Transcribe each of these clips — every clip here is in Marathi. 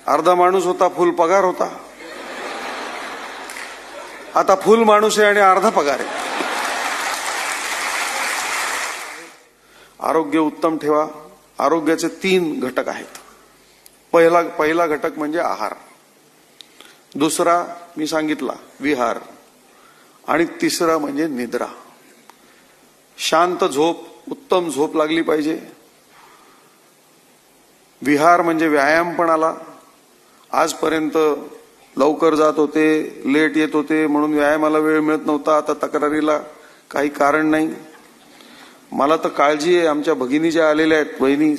अर्धा माणूस होता, फुल पगार होता. आता फुल माणूस आहे आणि अर्धा पगार आहे. आरोग्य उत्तम ठेवा. आरोग्याचे 3 घटक आहेत. पहिला घटक म्हणजे आहार, दुसरा मी सांगितला विहार, आणि तिसरा म्हणजे निद्रा. शांत झोप, उत्तम झोप लागली पाहिजे. विहार म्हणजे व्यायाम पण आला. आजपर्यंत लवकर जात होते, लेट येत होते म्हणून व्यायामाला वेळ मिळत नव्हता. आता तक्रारीला काही कारण नाही. मला तर काळजी आहे, आमच्या भगिनी ज्या आलेल्या आहेत, बहिणी,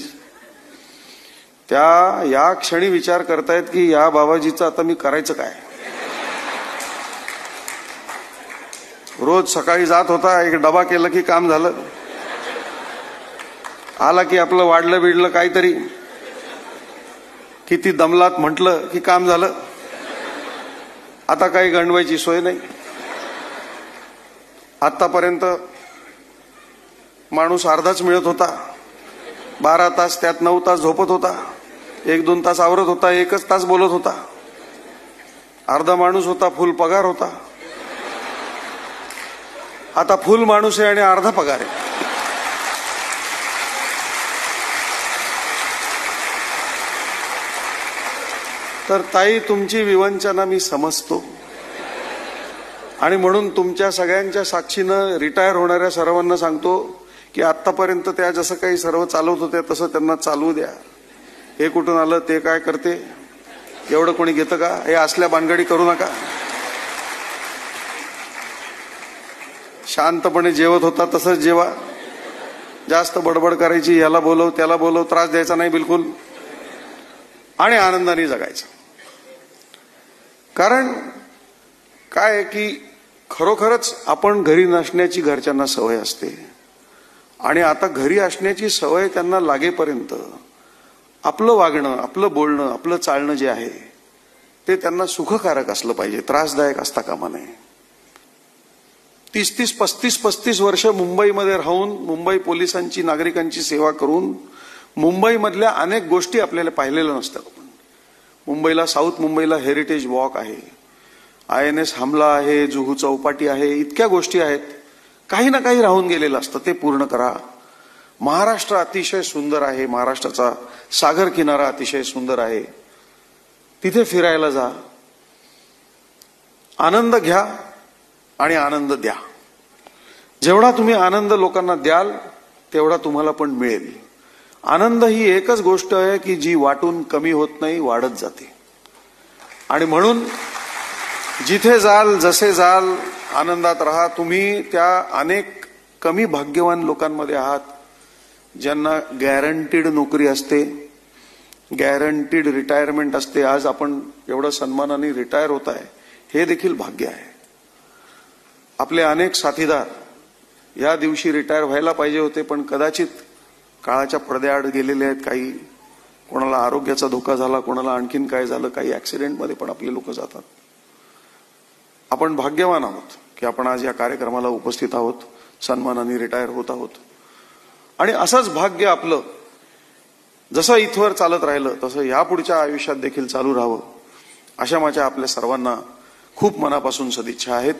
त्या या क्षणी विचार करतायत की या बाबाजीचं आता मी करायचं काय. रोज सकाळी जात होता, एक डबा केलं की काम झालं. आला की आपलं वाढलं बिडलं काहीतरी, किती दमलात म्हटलं की काम झालं. आता काही गंडवायची सोय नाही. आतापर्यंत माणूस अर्धाच मिळत होता. 12 तास, त्यात 9 तास झोपत होता, 1-2 तास आवरत होता, 1च तास बोलत होता. अर्धा माणूस होता, फुल पगार होता. आता फुल माणूस आहे आणि अर्धा पगार आहे. तर ताई, तुमची विवंचना मी समजतो आणि म्हणून तुमच्या सगळ्यांच्या साक्षीनं रिटायर होणाऱ्या सर्वांना सांगतो की आतापर्यंत त्या जसं काही सर्व चालवत होत्या तसं त्यांना चालवू द्या. हे कुठून आलं, ते काय करते, एवढं कोणी घेतं का, हे असल्या भानगडी करू नका. शांतपणे जेवत होता तसंच जेवा. जास्त बडबड करायची, याला बोलव त्याला बोलव, त्रास द्यायचा नाही बिलकुल, आणि आनंदाने जगायचं. कारण काय आहे की खरोखरच आपण घरी नसण्याची घरच्यांना सवय असते, आणि आता घरी असण्याची सवय त्यांना लागेपर्यंत आपलं वागणं, आपलं बोलणं, आपलं चालणं जे आहे ते त्यांना सुखकारक असलं पाहिजे, त्रासदायक असता कामा नये. 30-30, 35-35 वर्ष मुंबईमध्ये राहून, मुंबई पोलिसांची, नागरिकांची सेवा करून मुंबईमधल्या अनेक गोष्टी आपल्याला पाहिलेल्या नसतात. मुंबईला, साऊथ मुंबईला हेरिटेज वॉक आहे, INS हमला आहे, जुहू चौपाटी आहे, इतक्या गोष्टी आहेत. काही ना काही राहून गेलेलं असतं, ते पूर्ण करा. महाराष्ट्र अतिशय सुंदर आहे, महाराष्ट्राचा सागर किनारा अतिशय सुंदर आहे, तिथे फिरायला जा. आनंद घ्या आणि आनंद द्या. जेवढा तुम्ही आनंद लोकांना द्याल तेवढा तुम्हाला पण मिळेल. आनंद ही एकच गोष्ट आहे की जी वाटून कमी होत नाही, वाढत जाते. आणि म्हणून जिथे जाल, जसे जाल, आनंदात राहा. तुम्ही त्या अनेक कमी भाग्यवान लोकांमध्ये आहात ज्यांना गॅरंटीड नोकरी असते, गॅरंटीड रिटायरमेंट असते. आज आपण एवढं सन्मानाने रिटायर होत आहे, हे देखील भाग्य आहे. आपले अनेक साथीदार या दिवशी रिटायर व्हायला पाहिजे होते, पण कदाचित काळाच्या पडद्याआड गेलेले आहेत. काही, कोणाला आरोग्याचा धोका झाला, कोणाला आणखीन काय झालं, काही ऍक्सिडेंटमध्ये पण आपले लोक जातात. आपण भाग्यवान आहोत की आपण आज या कार्यक्रमाला उपस्थित आहोत, सन्मानाने रिटायर होत आहोत. आणि असंच भाग्य आपलं जसं इथवर चालत राहिलं तसं यापुढच्या आयुष्यात देखील चालू राहावं, अशा माझ्या आपल्या सर्वांना खूप मनापासून सदिच्छा आहेत.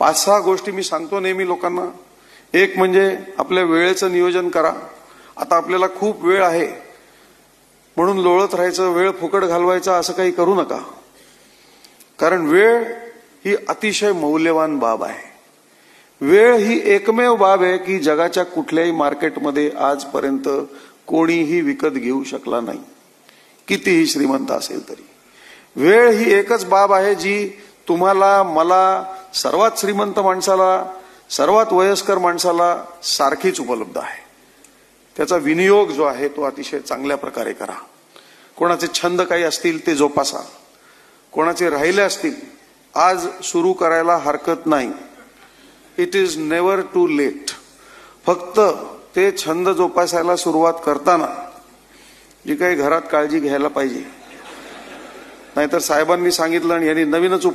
5-6 गोष्टी मी सांगतो नेहमी लोकांना. एक म्हणजे आपल्या वेळेचं नियोजन करा. आता आपल्याला खूप वेळ आहे म्हणून लोळत राहायचं, वेळ फुकट घालवायचा, असं काही करू नका. कारण वेळ ही अतिशय मौल्यवान बाब आहे. वेळ ही एकमेव बाब आहे की जगाच्या कुठल्याही मार्केटमध्ये आजपर्यंत कोणीही विकत घेऊ शकला नाही, कितीही श्रीमंत असेल तरी. वेळ ही एकच बाब आहे जी तुम्हाला, मला, सर्वात श्रीमंत माणसाला, सर्वात वयस्कर माणसाला सारखीच उपलब्ध आहे. त्याचा विनियोग जो आहे तो अतिशय चांगल्या प्रकारे करा. कोणाचे छंद काही असतील ते जोपासा, कोणाचे राहिले असतील आज सुरू करायला हरकत नाही. It is never too late. फक्त ते छंद जोपासायला सुरुवात करताना जी काही घरात काळजी घ्यायला पाहिजे, नाहीतर साहेबांनी सांगितलं आणि यांनी नवीनच